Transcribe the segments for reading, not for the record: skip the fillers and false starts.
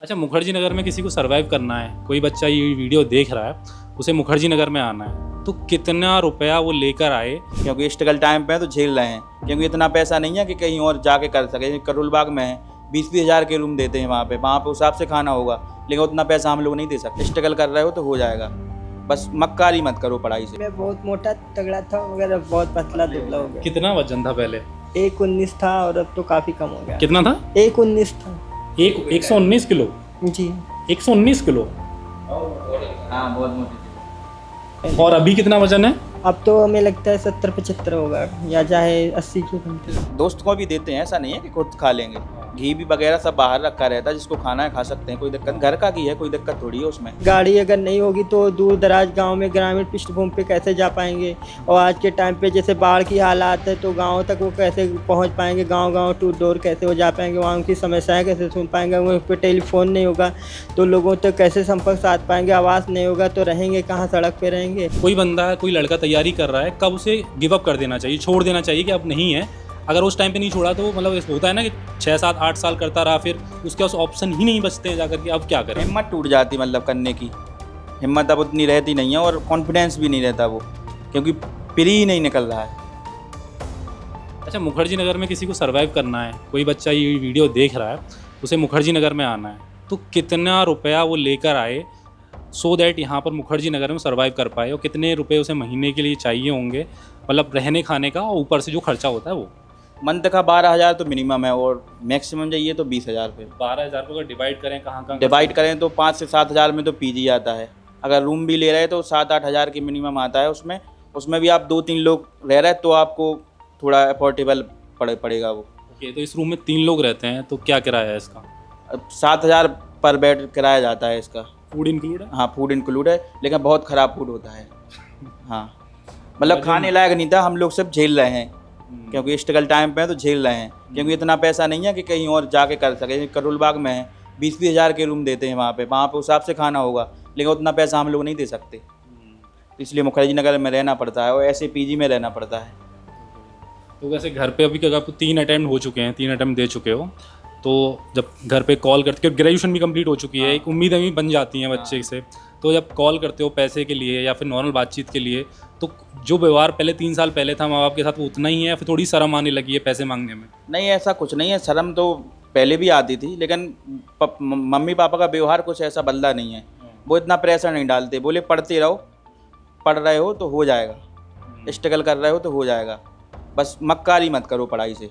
अच्छा, मुखर्जी नगर में किसी को सरवाइव करना है, कोई बच्चा ये वीडियो देख रहा है, उसे मुखर्जी नगर में आना है, तो कितना रुपया वो लेकर आए? क्योंकि स्ट्रगल टाइम पे है तो झेल रहे हैं, क्योंकि इतना पैसा नहीं है कि कहीं और जाके कर सके। करोल बाग में है 20-20 हज़ार के रूम देते हैं वहाँ पे उस हिसाब से खाना होगा, लेकिन उतना पैसा हम लोग नहीं दे सकते। स्ट्रगल कर रहे हो तो हो जाएगा, बस मक्कारी मत करो पढ़ाई से। मैं बहुत मोटा तगड़ा था मगर अब बहुत पतला दुबला हो गया। कितना वजन था पहले? 119 था और अब तो काफ़ी कम हो गया। कितना था? 119 था। 119 किलो? जी 119 किलो। हाँ, बहुत मोटी। और अभी कितना वजन है? अब तो हमें लगता है 70-75 होगा या चाहे 80 के बनते। दोस्त को भी देते हैं, ऐसा नहीं है कि खुद खा लेंगे। घी भी वगैरह सब बाहर रखा रहता है, जिसको खाना है खा सकते हैं, कोई दिक्कत। घर का घी है, कोई दिक्कत थोड़ी है उसमें। गाड़ी अगर नहीं होगी तो दूर दराज गांव में ग्रामीण पृष्ठभूमि पे कैसे जा पाएंगे, और आज के टाइम पे जैसे बाढ़ की हालात है तो गांव तक वो कैसे पहुंच पाएंगे, गांव टू डोर कैसे वो जा पाएंगे, वहाँ उनकी समस्याएं कैसे सुन पाएंगे। उन पर टेलीफोन नहीं होगा तो लोगों तक कैसे संपर्क साध पाएंगे, आवास नहीं होगा तो रहेंगे कहाँ, सड़क पे रहेंगे। कोई बंदा है, कोई लड़का तैयारी कर रहा है, कब उसे गिव अप कर देना चाहिए, छोड़ देना चाहिए कि अब नहीं है? अगर उस टाइम पे नहीं छोड़ा तो मतलब होता है ना कि 6-7-8 साल करता रहा, फिर उसके पास ऑप्शन ही नहीं बचते हैं जाकर के अब क्या करें। हिम्मत टूट जाती, मतलब करने की हिम्मत अब उतनी रहती नहीं है, और कॉन्फिडेंस भी नहीं रहता वो, क्योंकि पीरी ही नहीं निकल रहा है। अच्छा, मुखर्जी नगर में किसी को सरवाइव करना है, कोई बच्चा ये वीडियो देख रहा है, उसे मुखर्जी नगर में आना है, तो कितना रुपया वो लेकर आए सो दैट यहाँ पर मुखर्जी नगर में सरवाइव कर पाए, और कितने रुपए उसे महीने के लिए चाहिए होंगे, मतलब रहने खाने का, और ऊपर से जो खर्चा होता है वो? मंथ का 12,000 तो मिनिमम है, और मैक्सिमम चाहिए तो 20,000। फिर 12,000 को अगर डिवाइड करें कहाँ डिवाइड करें तो 5 से 7 हज़ार में तो पीजी आता है। अगर रूम भी ले रहे हैं तो 7-8 हज़ार की मिनिमम आता है। उसमें भी आप 2-3 लोग रह रहे हैं तो आपको थोड़ा अफोर्डेबल पड़ेगा वो। ओके, तो इस रूम में 3 लोग रहते हैं, तो क्या किराया है इसका? अब 7,000 पर बेड किराया जाता है इसका। फूड इंक्लूड है? हाँ, फूड इंक्लूड है, लेकिन बहुत ख़राब फूड होता है। हाँ, मतलब खाने लायक नहीं था, हम लोग सब झेल रहे हैं, क्योंकि स्ट्रगल टाइम पे है तो झेल रहे हैं, क्योंकि इतना पैसा नहीं है कि कहीं और जाके कर सके। करोल बाग में है 20-20 हज़ार के रूम देते हैं वहाँ पे उस हिसाब से खाना होगा, लेकिन उतना पैसा हम लोग नहीं दे सकते, तो इसलिए मुखर्जी नगर में रहना पड़ता है, और ऐसे पीजी में रहना पड़ता है। तो वैसे घर पे अभी आपको 3 अटेम्प्ट हो चुके हैं, 3 अटेम्प्ट दे चुके हो, तो जब घर पे कॉल करते, क्योंकि ग्रेजुएशन भी कंप्लीट हो चुकी है, एक उम्मीदें भी बन जाती हैं बच्चे से, तो जब कॉल करते हो पैसे के लिए या फिर नॉर्मल बातचीत के लिए, तो जो व्यवहार पहले 3 साल पहले था माँ बाप के साथ वो उतना ही है, फिर थोड़ी शर्म आने लगी है पैसे मांगने में? नहीं, ऐसा कुछ नहीं है, शर्म तो पहले भी आती थी, लेकिन मम्मी पापा का व्यवहार कुछ ऐसा बदला नहीं है। वो इतना प्रेशर नहीं डालते, बोले पढ़ते रहो, पढ़ रहे हो तो हो जाएगा, स्ट्रगल कर रहे हो तो हो जाएगा, बस मक्कारी मत करो पढ़ाई से,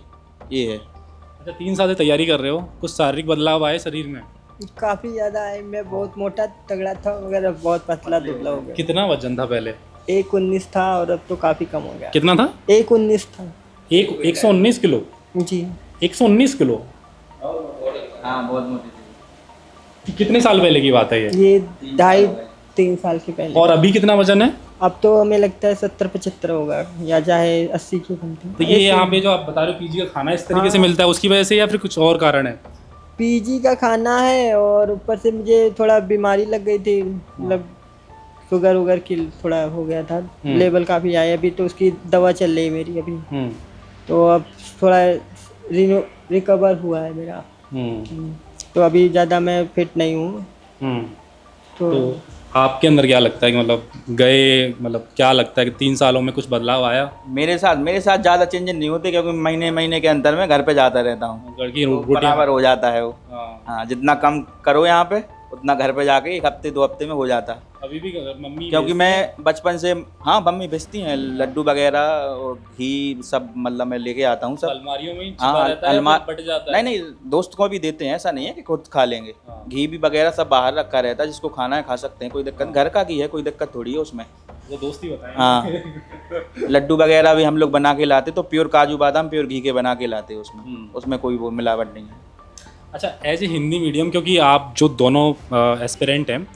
ये है। अच्छा, 3 साल से तैयारी कर रहे हो, कुछ शारीरिक बदलाव आए शरीर में? काफ़ी ज़्यादा है। मैं बहुत मोटा तगड़ा था मगर अब बहुत पतला दुबला हो गया। कितना वजन था पहले? 119 था और अब तो काफ़ी कम हो गया। कितना था? 119 था। 119 किलो? जी 119 किलो? हाँ, बहुत मोटी। कितने साल पहले की बात है ये? 2.5-3 साल के पहले। और अभी कितना वजन है? अब तो हमें लगता है 70-75 होगा या चाहे 80 के बनते। तो ये यहाँ पे जो आप बता रहे हो पीजी का खाना इस तरीके से मिलता है, उसकी वजह से या फिर कुछ और कारण है? पीजी का खाना है, और ऊपर से मुझे थोड़ा बीमारी लग गई थी, मतलब शुगर वुगर की थोड़ा हो गया था, लेवल काफ़ी आया अभी, तो उसकी दवा चल रही है मेरी अभी, तो अब थोड़ा रिकवर हुआ है मेरा। तो अभी ज़्यादा मैं फिट नहीं हूँ। तो आपके अंदर क्या लगता है कि मतलब क्या लगता है कि 3 सालों में कुछ बदलाव आया? मेरे साथ ज़्यादा चेंजेस नहीं होते, क्योंकि महीने के अंदर में घर पे जाता रहता हूँ, घर की तो बराबर हो जाता है वो। हाँ, जितना कम करो यहाँ पे उतना घर पे जाके 1 हफ्ते 2 हफ्ते में हो जाता है। अभी भी मम्मी? क्योंकि मैं बचपन से, हाँ, मम्मी भेजती हैं लड्डू वगैरह और घी सब, मतलब मैं लेके आता हूँ सब। अलमारियों में ही हाँ, छिपा रहता है, फिर फट जाता है? नहीं, दोस्त को भी देते हैं, ऐसा नहीं है कि खुद खा लेंगे। हाँ। घी भी वगैरह सब बाहर रखा रहता है, जिसको खाना है खा सकते हैं, कोई दिक्कत। घर का घी है, कोई दिक्कत थोड़ी है उसमें। वो दोस्त ही बताएं। हाँ, लड्डू वगैरह भी हम लोग बना के लाते, तो प्योर काजू बादाम प्योर घी के बना के लाते हैं उसमें कोई वो मिलावट नहीं है। अच्छा, एज ए हिंदी मीडियम, क्योंकि आप जो दोनों एस्पिरेंट हैं,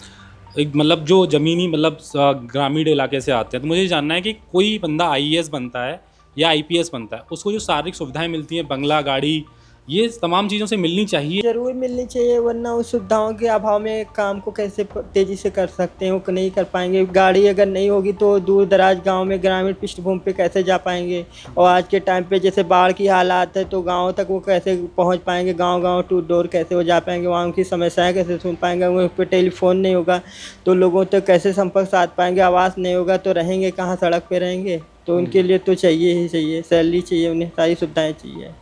एक मतलब जो ज़मीनी मतलब ग्रामीण इलाके से आते हैं, तो मुझे जानना है कि कोई बंदा IAS बनता है या IPS बनता है, उसको जो शारीरिक सुविधाएं मिलती हैं, बंगला, गाड़ी, ये तमाम चीज़ों से मिलनी चाहिए। जरूर मिलनी चाहिए, वरना उस सुविधाओं के अभाव में काम को कैसे तेजी से कर सकते हैं, वो नहीं कर पाएंगे। गाड़ी अगर नहीं होगी तो दूर दराज गांव में ग्रामीण पृष्ठभूमि पे कैसे जा पाएंगे। और आज के टाइम पे जैसे बाढ़ की हालात है तो गाँव तक वो कैसे पहुंच पाएंगे, गांव टू डोर कैसे वो जा पाएंगे, वहाँ उनकी समस्याएं कैसे सुन पाएंगे। वहाँ पे टेलीफोन नहीं होगा तो लोगों तक कैसे संपर्क साध पाएंगे, आवास नहीं होगा तो रहेंगे कहाँ, सड़क पे रहेंगे। तो उनके लिए तो चाहिए ही चाहिए, सैलरी चाहिए, उन्हें सारी सुविधाएँ चाहिए।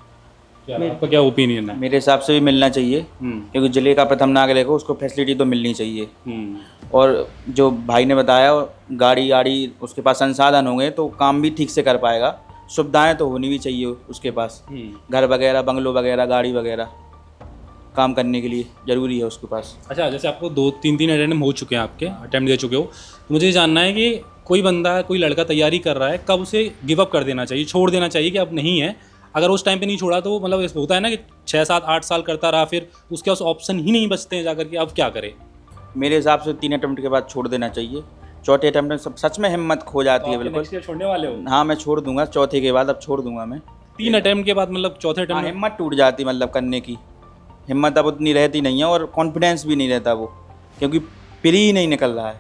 आपका क्या ओपिनियन है? मेरे हिसाब से भी मिलना चाहिए, क्योंकि जिले का प्रथम नागरिक हो उसको फैसिलिटी तो मिलनी चाहिए। और जो भाई ने बताया, गाड़ी उसके पास संसाधन होंगे तो काम भी ठीक से कर पाएगा। सुविधाएं तो होनी भी चाहिए उसके पास, घर वगैरह, बंगलो वगैरह, गाड़ी वगैरह, काम करने के लिए ज़रूरी है उसके पास। अच्छा, जैसे आपको 2-3 अटेम्प्ट हो चुके हैं, आपके अटेम्प्ट दे चुके हो, तो मुझे जानना है कि कोई बंदा, कोई लड़का तैयारी कर रहा है, कब उसे गिव अप कर देना चाहिए, छोड़ देना चाहिए कि अब नहीं है? अगर उस टाइम पे नहीं छोड़ा तो मतलब ऐसा होता है ना कि 6-7-8 साल करता रहा, फिर उसके पास ऑप्शन ही नहीं बचते हैं जाकर के, अब क्या करे? मेरे हिसाब से 3 अटेम्प्ट के बाद छोड़ देना चाहिए। चौथे अटेम्प्ट में सब सच में हिम्मत खो जाती है बिल्कुल। नेक्स्ट ईयर छोड़ने वाले हो? हाँ, मैं छोड़ दूंगा चौथे के बाद, अब छोड़ दूंगा मैं। 3 अटेम्प्ट के बाद मतलब चौथे हाँ, अटेम्प्ट में हिम्मत टूट जाती, मतलब करने की हिम्मत अब उतनी रहती नहीं है, और कॉन्फिडेंस भी नहीं रहता वो, क्योंकि प्री ही नहीं निकल रहा है।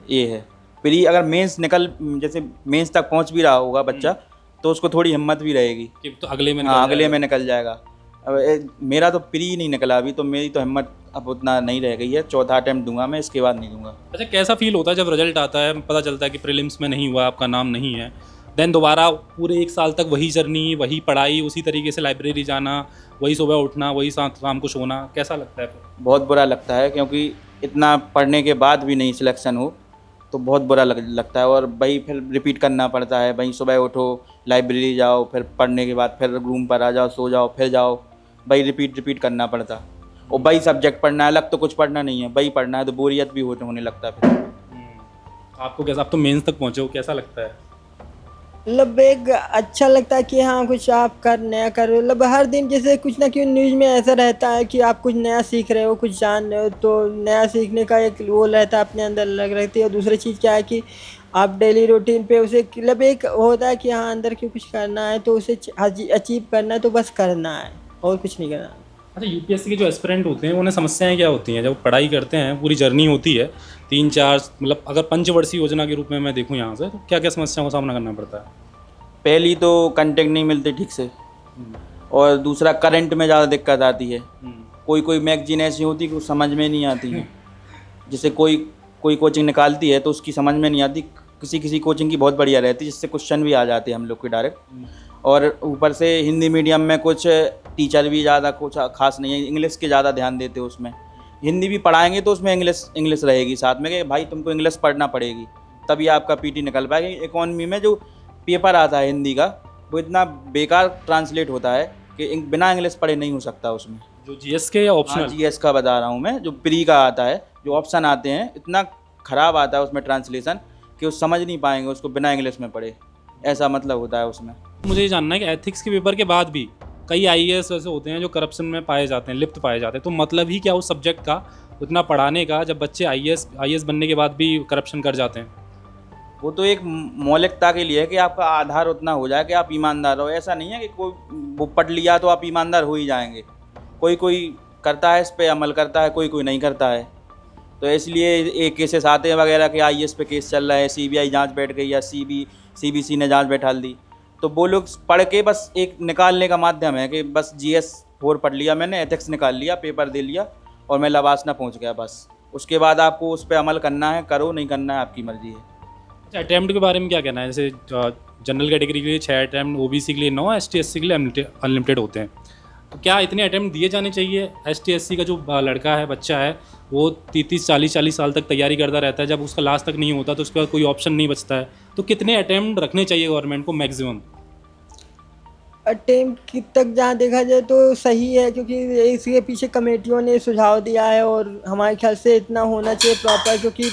ये है प्री, अगर मेंस जैसे मेंस तक पहुंच भी रहा होगा बच्चा तो उसको थोड़ी हिम्मत भी रहेगी कि तो अगले में हाँ, अगले में निकल जाएगा। अब मेरा तो प्री ही नहीं निकला अभी, तो मेरी तो हिम्मत अब उतना नहीं रह गई है। चौथा अटेम्प्ट दूंगा मैं, इसके बाद नहीं दूंगा। अच्छा, कैसा फील होता है जब रिजल्ट आता है, पता चलता है कि प्रीलिम्स में नहीं हुआ, आपका नाम नहीं है, देन दोबारा पूरे 1 साल तक वही जर्नी, वही पढ़ाई, उसी तरीके से लाइब्रेरी जाना, वही सुबह उठना, वही शाम को सोना, कैसा लगता है? बहुत बुरा लगता है, क्योंकि इतना पढ़ने के बाद भी नहीं सिलेक्शन हो तो बहुत बुरा लगता है। और वही फिर रिपीट करना पड़ता है, वही सुबह उठो, लाइब्रेरी जाओ, फिर पढ़ने के बाद फिर रूम पर आ जाओ, सो जाओ, फिर जाओ, वही रिपीट करना पड़ता। और वही सब्जेक्ट पढ़ना है, अलग तो कुछ पढ़ना नहीं है, वही पढ़ना है, तो बोरियत भी होने लगता है फिर। आपको कैसा, आप तो मेंस तक पहुँचे हो, कैसा लगता है? मतलब एक अच्छा लगता है कि हाँ कुछ आप नया कर रहे हो। मतलब हर दिन जैसे कुछ ना कुछ न्यूज़ में ऐसा रहता है कि आप कुछ नया सीख रहे हो, कुछ जान रहे हो, तो नया सीखने का एक वो रहता है, अपने अंदर लग रहती है। और दूसरी चीज़ क्या है कि आप डेली रूटीन पे उसे, मतलब एक होता है कि हाँ अंदर क्यों कुछ करना है तो उसे अचीव करना है, तो बस करना है और कुछ नहीं करना। अच्छा, यूपीएससी के जो एस्पिरेंट होते हैं उन्हें समस्याएं क्या होती हैं जब पढ़ाई करते हैं? पूरी जर्नी होती है 3-4, मतलब अगर पंचवर्षीय योजना के रूप में मैं देखूं यहाँ से, तो क्या क्या समस्याओं का सामना करना पड़ता है? पहली तो कंटेंट नहीं मिलते ठीक से, और दूसरा करंट में ज़्यादा दिक्कत आती है। कोई मैगजीन ऐसी होती है कि समझ में नहीं आती है, जैसे कोई कोचिंग निकालती है तो उसकी समझ में नहीं आती, किसी कोचिंग की बहुत बढ़िया रहती है जिससे क्वेश्चन भी आ जाते हैं हम लोग के डायरेक्ट। और ऊपर से हिंदी मीडियम में कुछ टीचर भी ज़्यादा कुछ खास नहीं है, इंग्लिश के ज़्यादा ध्यान देते हैं उसमें। हिंदी भी पढ़ाएंगे तो उसमें इंग्लिश रहेगी साथ में, कि भाई तुमको इंग्लिश पढ़ना पड़ेगी तभी आपका पीटी निकल पाएगा। इकोनॉमी में जो पेपर आता है हिंदी का, वो इतना बेकार ट्रांसलेट होता है कि बिना इंग्लिश पढ़े नहीं हो सकता उसमें। जो जीएस के या ऑप्शनल? जीएस का बता रहा हूँ मैं, जो प्री का आता है, जो ऑप्शन आते हैं, इतना ख़राब आता है उसमें ट्रांसलेशन कि वो समझ नहीं पाएंगे उसको बिना इंग्लिश में पढ़े, ऐसा मतलब होता है उसमें। मुझे ये जानना है कि एथिक्स के पेपर के बाद भी कई आईएएस ऐसे होते हैं जो करप्शन में पाए जाते हैं, लिप्त पाए जाते हैं, तो मतलब ही क्या उस सब्जेक्ट का उतना पढ़ाने का, जब बच्चे आईएएस बनने के बाद भी करप्शन कर जाते हैं? वो तो एक मौलिकता के लिए है कि आपका आधार उतना हो जाए कि आप ईमानदार हो। ऐसा नहीं है कि कोई वो पढ़ लिया तो आप ईमानदार हो ही जाएंगे। कोई करता है, इस पे अमल करता है, कोई नहीं करता है। तो इसलिए एक केसेस आते हैं वगैरह कि आईएएस पे केस चल रहा है, सीबीआई जांच बैठ गई या सीबीसी ने जांच बैठा दी, तो वो लोग पढ़ के बस एक निकालने का माध्यम है कि बस GS 4 पढ़ लिया मैंने, एथिक्स निकाल लिया, पेपर दे लिया और मैं लवासना पहुँच गया बस। उसके बाद आपको उस पर अमल करना है, करो, नहीं करना है आपकी मर्जी है। अटैम्प्ट के बारे में क्या कहना है? जैसे जनरल कैटेगरी के लिए 6 अटैम्प्ट, ओबीसी के लिए 9, ST SC के लिए अनलिमिटेड होते हैं, तो क्या इतने अटैम्प्ट दिए जाने चाहिए? ST SC का जो लड़का है, बच्चा है, वो 30-40 साल तक तैयारी करता रहता है, जब उसका लास्ट तक नहीं होता तो उसके बाद कोई ऑप्शन नहीं बचता है, तो कितने अटैम्प्ट रखने चाहिए गवर्नमेंट को मैक्सिमम? अटेम्प्ट तक जहाँ देखा जाए तो सही है, क्योंकि इसके पीछे कमेटियों ने सुझाव दिया है और हमारे ख्याल से इतना होना चाहिए प्रॉपर, क्योंकि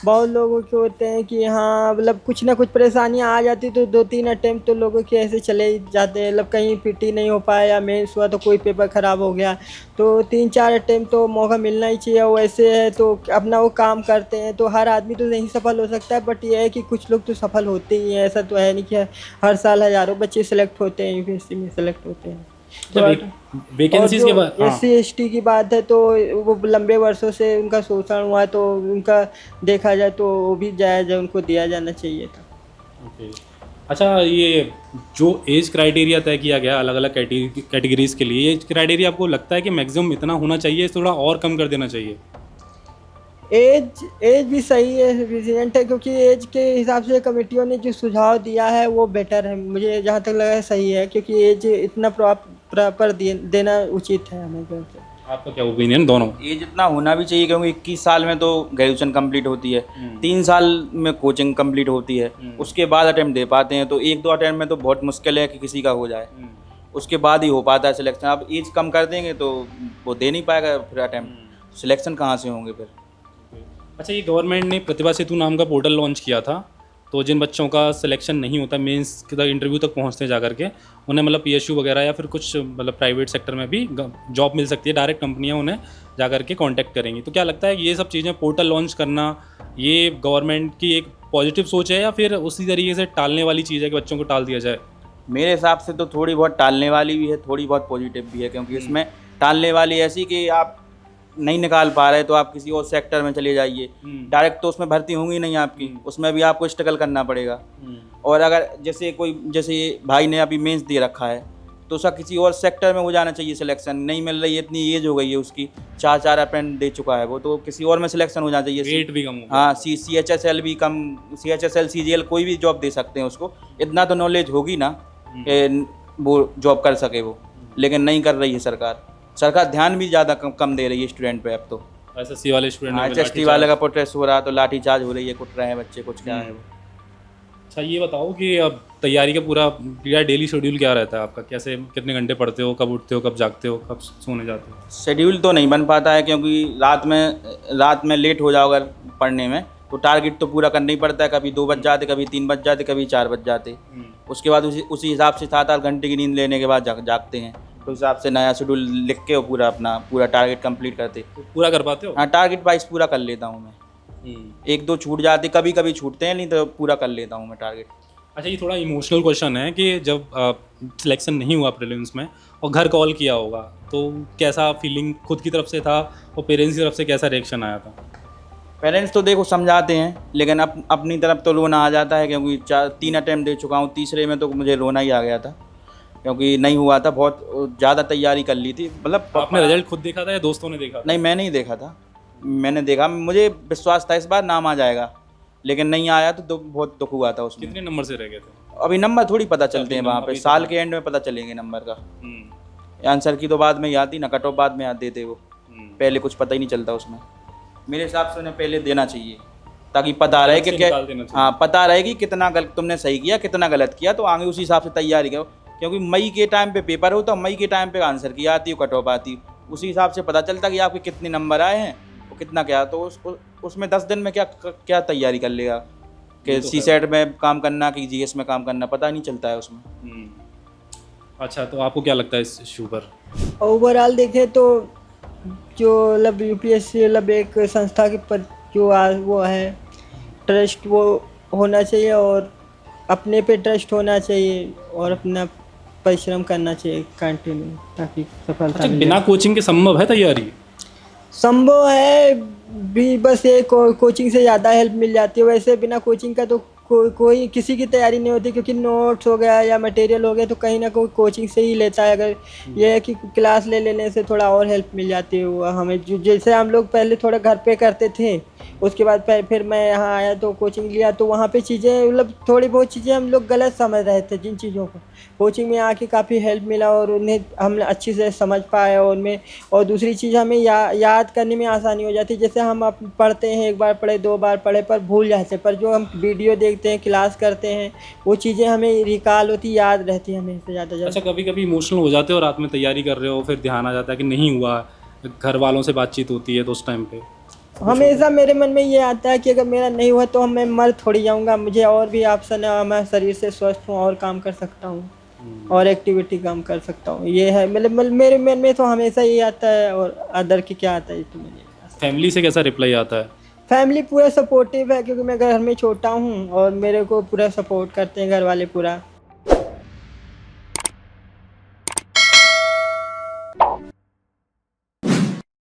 बहुत लोगों के होते हैं कि हाँ मतलब कुछ ना कुछ परेशानियाँ आ जाती तो 2-3 अटेम्प्ट तो लोगों के ऐसे चले ही जाते हैं। मतलब कहीं पीटी नहीं हो पाया या मेंस हुआ तो कोई पेपर ख़राब हो गया, तो 3-4 अटेम्प्ट तो मौका मिलना ही चाहिए। वैसे है तो अपना वो काम करते हैं, तो हर आदमी तो नहीं सफल हो सकता है, बट ये है कि कुछ लोग तो सफल होते ही हैं। ऐसा तो है नहीं कि हर साल हज़ारों बच्चे सेलेक्ट होते हैं, यूपीएससी में सेलेक्ट होते हैं। वैकेंसीज के बाद हाँ। SC/ST की बात है तो वो लंबे वर्षों से उनका शोषण हुआ है, तो उनका देखा जाए तो वो भी जायज़ है, उनको दिया जाना चाहिए था। ओके। अच्छा, ये जो एज क्राइटेरिया तय किया गया अलग अलग कैटेगरीज के लिए, एज क्राइटेरिया आपको लगता है कि मैक्सिमम इतना होना चाहिए, थोड़ा और कम कर देना चाहिए? एज भी सही है, सफिशिएंट है, क्योंकि एज के हिसाब से कमेटियों ने जो सुझाव दिया है वो बेटर है, मुझे जहाँ तक लगा है सही है, क्योंकि एज इतना प्रॉपर देना उचित है हमें। आपका क्या ओपिनियन दोनों? ये जितना होना भी चाहिए, क्योंकि 21 साल में तो ग्रेजुएशन कंप्लीट होती है, 3 साल में कोचिंग कंप्लीट होती है, उसके बाद अटेम्प्ट दे पाते हैं, तो 1-2 अटेम्प्ट में तो बहुत मुश्किल है कि किसी का हो जाए, उसके बाद ही हो पाता है सिलेक्शन। अब एज कम कर देंगे तो वो दे नहीं पाएगा फिर अटेम्प्ट, सिलेक्शन कहाँ से होंगे फिर। अच्छा, ये गवर्नमेंट ने प्रतिभा सेतु नाम का पोर्टल लॉन्च किया था, तो जिन बच्चों का सिलेक्शन नहीं होता मेंस तक इंटरव्यू तक पहुंचते जा करके, उन्हें मतलब PSU वगैरह या फिर कुछ मतलब प्राइवेट सेक्टर में भी जॉब मिल सकती है, डायरेक्ट कंपनियां उन्हें जा करके कांटेक्ट करेंगी। तो क्या लगता है कि ये सब चीज़ें पोर्टल लॉन्च करना ये गवर्नमेंट की एक पॉजिटिव सोच है या फिर उसी तरीके से टालने वाली चीज़ है कि बच्चों को टाल दिया जाए? मेरे हिसाब से तो थोड़ी बहुत टालने वाली भी है, थोड़ी बहुत पॉजिटिव भी है, क्योंकि इसमें टालने वाली ऐसी कि आप नहीं निकाल पा रहे तो आप किसी और सेक्टर में चले जाइए, डायरेक्ट तो उसमें भर्ती होंगी नहीं आपकी, उसमें भी आपको स्ट्रगल करना पड़ेगा। और अगर जैसे भाई ने अभी मेंस दे रखा है तो उसका किसी और सेक्टर में हो जाना चाहिए सिलेक्शन, नहीं मिल रही है, इतनी एज हो गई है उसकी, 4 अटेम्प्ट दे चुका है वो, तो किसी और में सिलेक्शन हो जाना चाहिए। रेट भी कम होगा। हाँ, CHSL भी कम, CHSL CGL कोई भी जॉब दे सकते हैं उसको, इतना तो नॉलेज होगी ना कि वो जॉब कर सके वो, लेकिन नहीं कर रही है सरकार ध्यान भी ज़्यादा कम दे रही है स्टूडेंट पे अब तो। SSC वाले स्टूडेंट HST वाले का प्रोटेस्ट हो रहा तो लाठीचार्ज हो रही है, कुट रहे हैं बच्चे, कुछ क्या है वो। अच्छा, ये बताओ कि अब तैयारी का पूरा डेली शेड्यूल क्या रहता है आपका? कैसे, कितने घंटे पढ़ते हो, कब उठते हो, कब जागते हो, कब सोने जाते हो? शेड्यूल तो नहीं बन पाता है, क्योंकि रात में लेट हो जाओ अगर पढ़ने में तो टारगेट तो पूरा करना ही पड़ता है, कभी 2 बज जाते, कभी 3 बज जाते, कभी 4 बज जाते, उसके बाद उसी हिसाब से 7-8 घंटे की नींद लेने के बाद जागते हैं, तो हिसाब से नया शेड्यूल लिख के पूरा टारगेट कंप्लीट करते। तो पूरा कर पाते हो? हाँ, टारगेट वाइज पूरा कर लेता हूँ मैं, 1-2 छूट जाते, कभी कभी छूटते हैं, नहीं तो पूरा कर लेता हूँ मैं टारगेट। अच्छा, ये थोड़ा इमोशनल क्वेश्चन है कि जब सिलेक्शन नहीं हुआ प्रीलिम्स में और घर कॉल किया होगा तो कैसा फीलिंग खुद की तरफ से था और पेरेंट्स की तरफ से कैसा रिएक्शन आया था? पेरेंट्स तो देखो समझाते हैं, लेकिन अपनी तरफ तो रोना आ जाता है, क्योंकि 3 अटेम्प्ट दे चुका हूँ, तीसरे में तो मुझे रोना ही आ गया था, क्योंकि नहीं हुआ था, बहुत ज़्यादा तैयारी कर ली थी। मतलब आपने रिजल्ट खुद देखा था या दोस्तों ने देखा? नहीं, मैंने ही देखा था, मैंने देखा, मुझे विश्वास था इस बार नाम आ जाएगा, लेकिन नहीं आया तो बहुत दुख हुआ था उसमें। कितने नंबर से रह गए थे? अभी नंबर थोड़ी पता चलते हैं वहाँ पे, साल के एंड में पता चलेंगे नंबर का। आंसर की तो बाद में याद ही ना, कट ऑफ बाद में याद देते वो, पहले कुछ पता ही नहीं चलता उसमें। मेरे हिसाब से उन्हें पहले देना चाहिए, ताकि पता रहे कि क्या, हाँ पता रहे कि कितना तुमने सही किया, कितना गलत किया, तो आगे उसी हिसाब से तैयारी करो, क्योंकि मई के टाइम पे पेपर होता है, मई के टाइम पे आंसर की आती है, कट ऑफ आती, उसी हिसाब से पता चलता कि आपके कितने नंबर आए हैं और कितना क्या, तो उसमें 10 दिन में क्या तैयारी कर लेगा कि CSET में काम करना कि GS में काम करना, पता नहीं चलता है उसमें। अच्छा, तो आपको क्या लगता है इस इशू पर? ओवरऑल देखें तो जो मतलब UPSC मतलब एक संस्था के पर जो वो है ट्रस्ट, वो होना चाहिए और अपने पे ट्रस्ट होना चाहिए और अपना परिश्रम करना चाहिए कंटिन्यू, ताकि सफलता अच्छा, मिले। बिना कोचिंग के संभव है तैयारी? संभव है भी, बस ये कोचिंग से ज़्यादा हेल्प मिल जाती है। वैसे बिना कोचिंग का तो कोई किसी की तैयारी नहीं होती, क्योंकि नोट्स हो गया या मटेरियल हो गया तो कहीं ना कोई कोचिंग से ही लेता है। अगर ये है कि क्लास ले लेने से थोड़ा और हेल्प मिल जाती है वो हमें, जैसे हम लोग पहले थोड़ा घर पे करते थे, उसके बाद फिर मैं यहाँ आया तो कोचिंग लिया, तो वहाँ पे चीज़ें मतलब थोड़ी बहुत चीज़ें हम लोग गलत समझ रहे थे, जिन चीज़ों को कोचिंग में आके काफ़ी हेल्प मिला और उन्हें हम अच्छे से समझ पाए उनमें। और दूसरी चीज़, हमें याद करने में आसानी हो जाती है। जैसे हम पढ़ते हैं, 1 बार पढ़े 2 बार पढ़े पर भूल जाते हैं, पर जो हम वीडियो देखते हैं, क्लास करते हैं, वो चीज़ें हमें रिकॉल होती, याद रहती है हमें से ज़्यादा। अच्छा, कभी कभी इमोशनल हो जाते हो, रात में तैयारी कर रहे हो, फिर ध्यान आ जाता है कि नहीं हुआ, घर वालों से बातचीत होती है तो उस टाइम पे हमेशा मेरे मन में ये आता है कि अगर मेरा नहीं हुआ तो मैं मर थोड़ी जाऊंगा, मुझे और भी ऑप्शन है, मैं शरीर से स्वस्थ हूँ और काम कर सकता हूँ और एक्टिविटी काम कर सकता हूँ। ये है मतलब मेरे मन में तो हमेशा ये आता है। और अदर की क्या आता है तो मुझे। फैमिली से कैसा रिप्लाई आता है? फैमिली पूरा सपोर्टिव है, क्योंकि मैं घर में छोटा हूँ और मेरे को पूरा सपोर्ट करते हैं घर वाले पूरा।